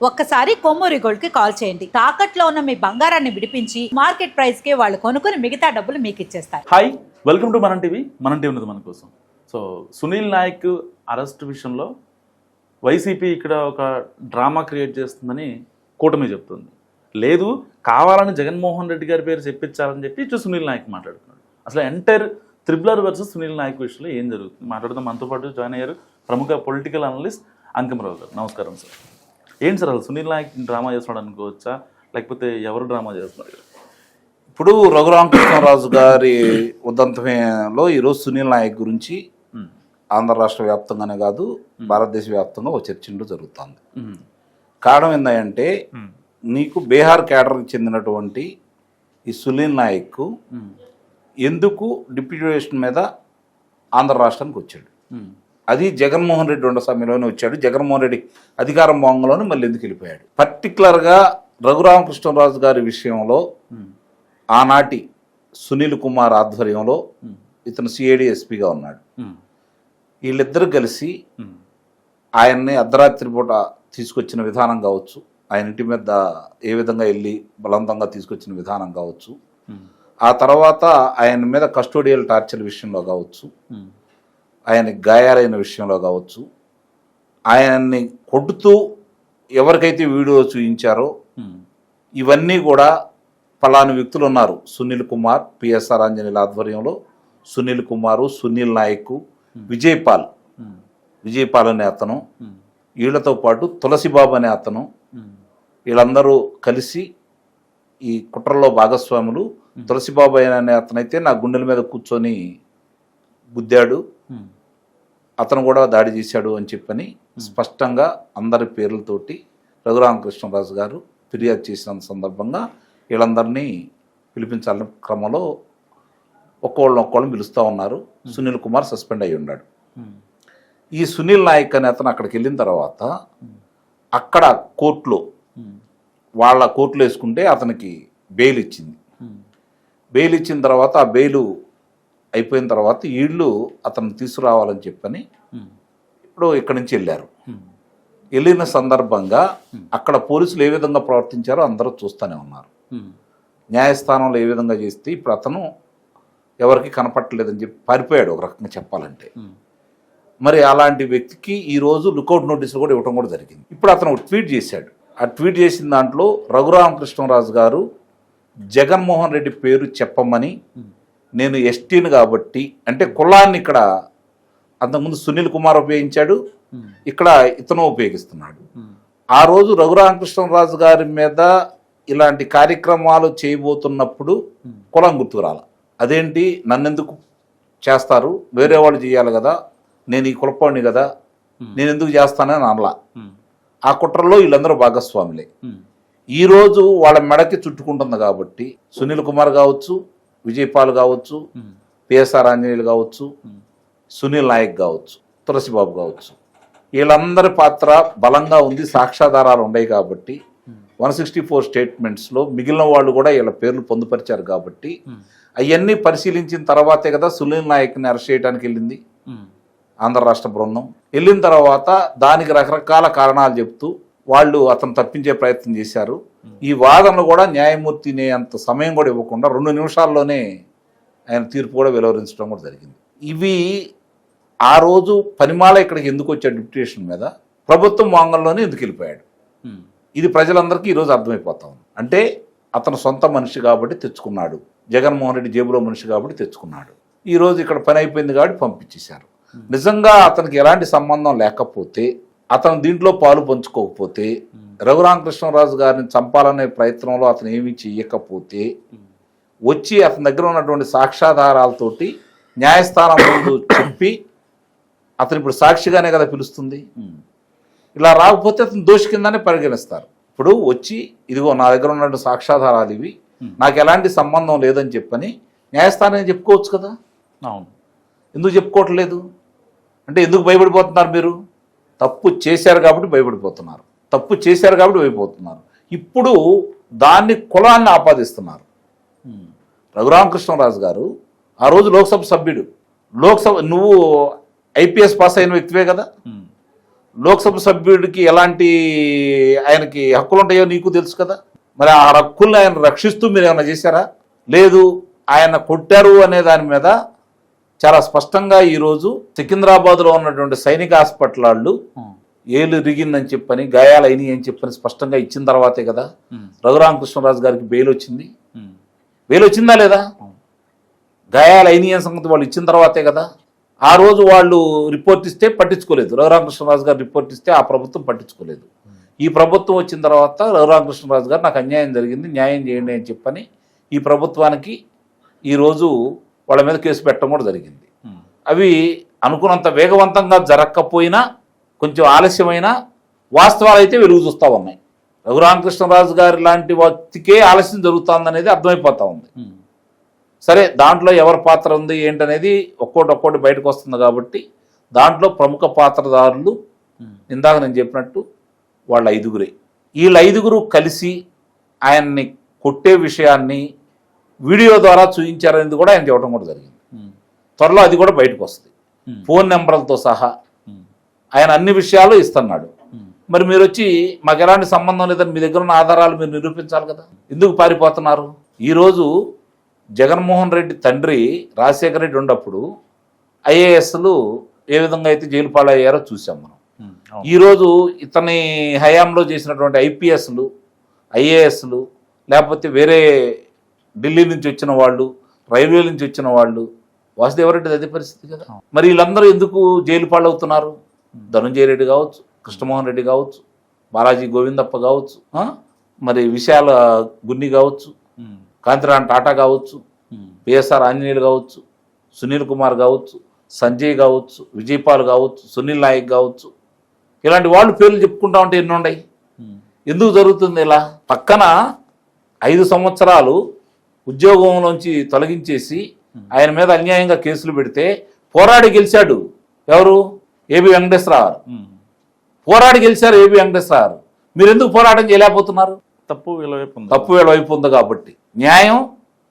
ఒక్కసారి కొమ్మూరి గోల్డ్ కి కాల్ చేయండి. తాకట్లో ఉన్న మీ బంగారాన్ని విడిపించి మార్కెట్ ప్రైస్ కి వాళ్ళు కొనుక్కుని మిగతా డబ్బులు మీకు ఇచ్చేస్తారు. హాయ్, వెల్కమ్ టు మనం టీవీ. మనం టీవీ ఉన్నది మన కోసం. సో సునీల్ నాయక్ అరెస్ట్ విషయంలో వైసీపీ ఇక్కడ ఒక డ్రామా క్రియేట్ చేస్తుందని కూటమి చెప్తుంది. లేదు, కావాలని జగన్మోహన్ రెడ్డి గారి పేరు చెప్పించాలని చెప్పి ఇటు సునీల్ నాయక్ మాట్లాడుతున్నాడు. అసలు ఎంటైర్ త్రిబులర్ వర్సెస్ సునీల్ నాయక్ విషయంలో ఏం జరుగుతుంది మాట్లాడదాం. మనతో పాటు జాయిన్ అయ్యారు ప్రముఖ పొలిటికల్ అనలిస్ట్ అంకమరావు గారు. నమస్కారం సార్. ఏంటి సార్ అసలు సునీల్ నాయక్ డ్రామా చేస్తున్నాడు అనుకోవచ్చా, లేకపోతే ఎవరు డ్రామా చేస్తున్నారు? ఇప్పుడు రఘురామకృష్ణరాజు గారి ఉదంతంలో ఈరోజు సునీల్ నాయక్ గురించి ఆంధ్ర రాష్ట్ర వ్యాప్తంగానే కాదు భారతదేశ వ్యాప్తంగా ఒక చర్చ జరుగుతుంది. కారణం ఏంటంటే నీకు బీహార్ కేడర్కి చెందినటువంటి ఈ సునీల్ నాయక్ ఎందుకు డిప్యూటేషన్ మీద ఆంధ్ర రాష్ట్రానికి వచ్చాడు? అది జగన్మోహన్ రెడ్డి ఉన్న సమయంలోనే వచ్చాడు. జగన్మోహన్ రెడ్డి అధికారం భంగంలోనే మళ్ళీ ఎందుకు వెళ్ళిపోయాడు? పర్టికులర్గా రఘురామకృష్ణరాజు గారి విషయంలో ఆనాటి సునీల్ కుమార్ ఆధ్వర్యంలో ఇతను సిఐడి ఎస్పీగా ఉన్నాడు. వీళ్ళిద్దరూ కలిసి ఆయన్ని అర్ధరాత్రి పూట తీసుకొచ్చిన విధానం కావచ్చు, ఆయన ఇంటి మీద ఏ విధంగా వెళ్ళి బలవంతంగా తీసుకొచ్చిన విధానం కావచ్చు, ఆ తర్వాత ఆయన మీద కస్టోడియల్ టార్చర్ విషయంలో కావచ్చు, ఆయనకి గాయాలైన విషయంలో కావచ్చు, ఆయన్ని కొడుతూ ఎవరికైతే వీడియో చూపించారో ఇవన్నీ కూడా ఫలాని వ్యక్తులు ఉన్నారు. సునీల్ కుమార్, పిఎస్ఆర్ ఆంజనేయుల ఆధ్వర్యంలో సునీల్ కుమారు, సునీల్ నాయక్, విజయపాల్ అనే అతను, వీళ్ళతో పాటు తులసిబాబు అనే అతను, వీళ్ళందరూ కలిసి ఈ కుట్రలో భాగస్వాములు. తులసిబాబు అనే అతనైతే నా గుండెల మీద కూర్చొని గుద్దాడు, అతను కూడా దాడి చేశాడు అని చెప్పని స్పష్టంగా అందరి పేర్లతోటి రఘురామకృష్ణరాజు గారు ఫిర్యాదు చేసిన సందర్భంగా వీళ్ళందరినీ పిలిపించాలనే క్రమంలో ఒక్కోళ్ళని పిలుస్తూ ఉన్నారు. సునీల్ కుమార్ సస్పెండ్ అయ్యి ఉన్నాడు. ఈ సునీల్ నాయక్ అనే అతను అక్కడికి వెళ్ళిన తర్వాత అక్కడ కోర్టులో వాళ్ళ కోర్టులో వేసుకుంటే అతనికి బెయిల్ ఇచ్చింది. బెయిల్ ఇచ్చిన తర్వాత ఆ బెయిలు అయిపోయిన తర్వాత వీళ్ళు అతను తీసుకురావాలని చెప్పని ఇప్పుడు ఇక్కడి నుంచి వెళ్ళారు. వెళ్ళిన సందర్భంగా అక్కడ పోలీసులు ఏ విధంగా ప్రవర్తించారో అందరూ చూస్తూనే ఉన్నారు. న్యాయస్థానంలో ఏ విధంగా చేస్తే ఇప్పుడు అతను ఎవరికి కనపట్టలేదని చెప్పి పారిపోయాడు ఒక రకంగా చెప్పాలంటే. మరి అలాంటి వ్యక్తికి ఈరోజు లుకౌట్ నోటీసులు కూడా ఇవ్వడం కూడా జరిగింది. ఇప్పుడు అతను ట్వీట్ చేశాడు. ఆ ట్వీట్ చేసిన దాంట్లో రఘురామకృష్ణరాజు గారు జగన్మోహన్ రెడ్డి పేరు చెప్పమని, నేను ఎస్టీని కాబట్టి, అంటే కులాన్ని ఇక్కడ అంతకుముందు సునీల్ కుమార్ ఉపయోగించాడు, ఇక్కడ ఇతను ఉపయోగిస్తున్నాడు. ఆ రోజు రఘురామకృష్ణరాజు గారి మీద ఇలాంటి కార్యక్రమాలు చేయబోతున్నప్పుడు కులం గుర్తుకురాల. అదేంటి నన్నెందుకు చేస్తారు, వేరే వాళ్ళు చేయాలి కదా, నేను ఈ కులపాడిని కదా, నేను ఎందుకు చేస్తానని అనలా. ఆ కుట్రలో వీళ్ళందరూ భాగస్వాములే. ఈరోజు వాళ్ళ మెడకి చుట్టుకుంటుంది కాబట్టి సునీల్ కుమార్ కావచ్చు, విజయపాల్ కావచ్చు, పిఎస్ఆర్ ఆంజనేయులు కావచ్చు, సునీల్ నాయక్ కావచ్చు, తులసిబాబు కావచ్చు, వీళ్ళందరి పాత్ర బలంగా ఉంది. సాక్ష్యాధారాలు ఉన్నాయి కాబట్టి 164 స్టేట్మెంట్స్లో మిగిలిన వాళ్ళు కూడా వీళ్ళ పేర్లు పొందుపరిచారు కాబట్టి అవన్నీ పరిశీలించిన తర్వాతే కదా సునీల్ నాయక్ని అరెస్ట్ చేయడానికి వెళ్ళింది ఆంధ్ర రాష్ట్ర బృందం. వెళ్ళిన తర్వాత దానికి రకరకాల కారణాలు చెప్తూ వాళ్ళు అతను తప్పించే ప్రయత్నం చేశారు. ఈ వాదనలు కూడా న్యాయమూర్తిని అంత సమయం కూడా ఇవ్వకుండా 2 నిమిషాల్లోనే ఆయన తీర్పు కూడా వెలువరించడం కూడా జరిగింది. ఇవి ఆ రోజు పనిమాల ఇక్కడికి ఎందుకు వచ్చాడు డిప్యూటేషన్ మీద, ప్రభుత్వం వాంగంలోనే ఎందుకు వెళ్ళిపోయాడు, ఇది ప్రజలందరికీ ఈరోజు అర్థమైపోతా ఉంది. అంటే అతను సొంత మనిషి కాబట్టి తెచ్చుకున్నాడు, జగన్మోహన్ రెడ్డి జేబులో మనిషి కాబట్టి తెచ్చుకున్నాడు. ఈరోజు ఇక్కడ పని అయిపోయింది కాబట్టి పంపించేశారు. నిజంగా అతనికి ఎలాంటి సంబంధం లేకపోతే, అతను దీంట్లో పాలు పంచుకోకపోతే, రఘురామకృష్ణరాజు గారిని చంపాలనే ప్రయత్నంలో అతను ఏమీ చెయ్యకపోతే, వచ్చి అతని దగ్గర ఉన్నటువంటి సాక్ష్యాధారాలతోటి న్యాయస్థానం ముందు చెప్పి, అతను ఇప్పుడు సాక్షిగానే కదా పిలుస్తుంది, ఇలా రాకపోతే అతను దోషి కిందనే పరిగణిస్తారు. ఇప్పుడు వచ్చి ఇదిగో నా దగ్గర ఉన్నటువంటి సాక్ష్యాధారాలు ఇవి, నాకు ఎలాంటి సంబంధం లేదని చెప్పని న్యాయస్థానం చెప్పుకోవచ్చు కదా. అవును, ఎందుకు చెప్పుకోవట్లేదు అంటే ఎందుకు భయపడిపోతున్నారు? మీరు తప్పు చేశారు కాబట్టి భయపడిపోతున్నారు, తప్పు చేశారు కాబట్టి భయపడిపోతున్నారు. ఇప్పుడు దాన్ని కులాన్ని ఆపాదిస్తున్నారు. రఘురామకృష్ణరాజు గారు ఆ రోజు లోక్సభ సభ్యుడు, లోక్సభ నువ్వు ఐపీఎస్ పాస్ అయిన వ్యక్తివే కదా, లోక్సభ సభ్యుడికి ఎలాంటి ఆయనకి హక్కులు ఉంటాయో నీకు తెలుసు కదా. మరి ఆ హక్కుల్ని ఆయన రక్షిస్తూ మీరు ఏమైనా చేశారా? లేదు. ఆయన కొట్టారు అనే దాని మీద చాలా స్పష్టంగా ఈరోజు సికింద్రాబాద్లో ఉన్నటువంటి సైనిక హాస్పిటల్ వాళ్ళు ఏలు ఇరిగిందని చెప్పని, గాయాలు అయినాయి అని చెప్పని స్పష్టంగా ఇచ్చిన తర్వాతే కదా రఘురామకృష్ణరాజు గారికి బెయిల్ వచ్చింది. బెయిల్ వచ్చిందా లేదా? గాయాలు అయినాయి అనే సంగతి వాళ్ళు ఇచ్చిన తర్వాతే కదా. ఆ రోజు వాళ్ళు రిపోర్ట్ ఇస్తే పట్టించుకోలేదు. రఘురామకృష్ణరాజు గారు రిపోర్ట్ ఇస్తే ఆ ప్రభుత్వం పట్టించుకోలేదు. ఈ ప్రభుత్వం వచ్చిన తర్వాత రఘురామకృష్ణరాజు గారు నాకు అన్యాయం జరిగింది, న్యాయం చేయండి అని చెప్పని ఈ ప్రభుత్వానికి ఈరోజు వాళ్ళ మీద కేసు పెట్టడం కూడా జరిగింది. అవి అనుకున్నంత వేగవంతంగా జరగకపోయినా కొంచెం ఆలస్యమైన వాస్తవాలు అయితే వెలుగు చూస్తూ ఉన్నాయి. రఘురామకృష్ణరాజు గారి లాంటి వ్యక్తికే ఆలస్యం జరుగుతుందనేది అర్థమైపోతూ ఉంది. సరే, దాంట్లో ఎవరి పాత్ర ఉంది ఏంటనేది ఒక్కోటి బయటకు వస్తుంది కాబట్టి దాంట్లో ప్రముఖ పాత్రదారులు ఇందాక నేను చెప్పినట్టు వాళ్ళ 5గురే. వీళ్ళ 5గురు కలిసి ఆయన్ని కొట్టే విషయాన్ని వీడియో ద్వారా చూపించారనేది కూడా ఆయన చెప్పడం కూడా జరిగింది. త్వరలో అది కూడా బయటకు వస్తుంది, ఫోన్ నెంబర్లతో సహా ఆయన అన్ని విషయాలు ఇస్తున్నాడు. మరి మీరు వచ్చి మాకు ఎలాంటి సంబంధం లేదని మీ దగ్గర ఉన్న ఆధారాలు మీరు నిరూపించాలి కదా. ఎందుకు పారిపోతున్నారు? ఈరోజు జగన్మోహన్ రెడ్డి తండ్రి రాజశేఖర రెడ్డి ఉన్నప్పుడు ఐఏఎస్లు ఏ విధంగా అయితే జైలు పాలయ్యారో చూసాం మనం. ఈరోజు ఇతని హయాంలో చేసినటువంటి ఐపీఎస్లు, ఐఏఎస్లు, లేకపోతే వేరే ఢిల్లీ నుంచి వచ్చిన వాళ్ళు, రైల్వే నుంచి వచ్చిన వాళ్ళు, వాసుదేవరెడ్డి అదే పరిస్థితి కదా. మరి వీళ్ళందరూ ఎందుకు జైలు పాలవుతున్నారు? ధనంజయ రెడ్డి కావచ్చు, కృష్ణమోహన్ రెడ్డి కావచ్చు, బాలాజీ గోవిందప్ప కావచ్చు, మరి విశాల గున్ని కావచ్చు, కాంతిరామ్ టాటా కావచ్చు, పిఎస్ఆర్ ఆంజనేయులు కావచ్చు, సునీల్ కుమార్ కావచ్చు, సంజయ్ కావచ్చు, విజయపాల్ కావచ్చు, సునీల్ నాయక్ కావచ్చు, ఇలాంటి వాళ్ళు పేర్లు చెప్పుకుంటా ఉంటే ఎన్ని ఉన్నాయి? ఎందుకు జరుగుతుంది ఇలా? పక్కన 5 సంవత్సరాలు ఉద్యోగంలోంచి తొలగించేసి ఆయన మీద అన్యాయంగా కేసులు పెడితే పోరాడి గెలిచాడు ఎవరు? ఏబి వెంకటేశ్వరరావు. పోరాడి గెలిచారు ఏబి వెంకటేశ్వరరావు. మీరు ఎందుకు పోరాటం చేయలేకపోతున్నారు? తప్పు వీళ్ళ వైపు ఉంది కాబట్టి, న్యాయం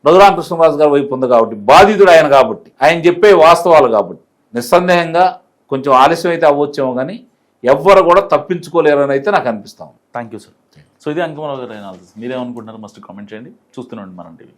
రఘురామకృష్ణరాజు గారి వైపు ఉంది కాబట్టి, బాధితుడు ఆయన కాబట్టి, ఆయన చెప్పే వాస్తవాలు కాబట్టి నిస్సందేహంగా కొంచెం ఆలస్యం అయితే అవ్వచ్చేమో కానీ ఎవ్వరు కూడా తప్పించుకోలేరని అయితే నాకు అనిపిస్తాం. Thank you sir. సో ఇది అంకమరావు గారి అనాలిసిస్. మీరేమనుకుంటున్నారు? మస్ట్ కామెంట్ చేయండి. చూస్తూనే ఉండండి మనం టీవీ.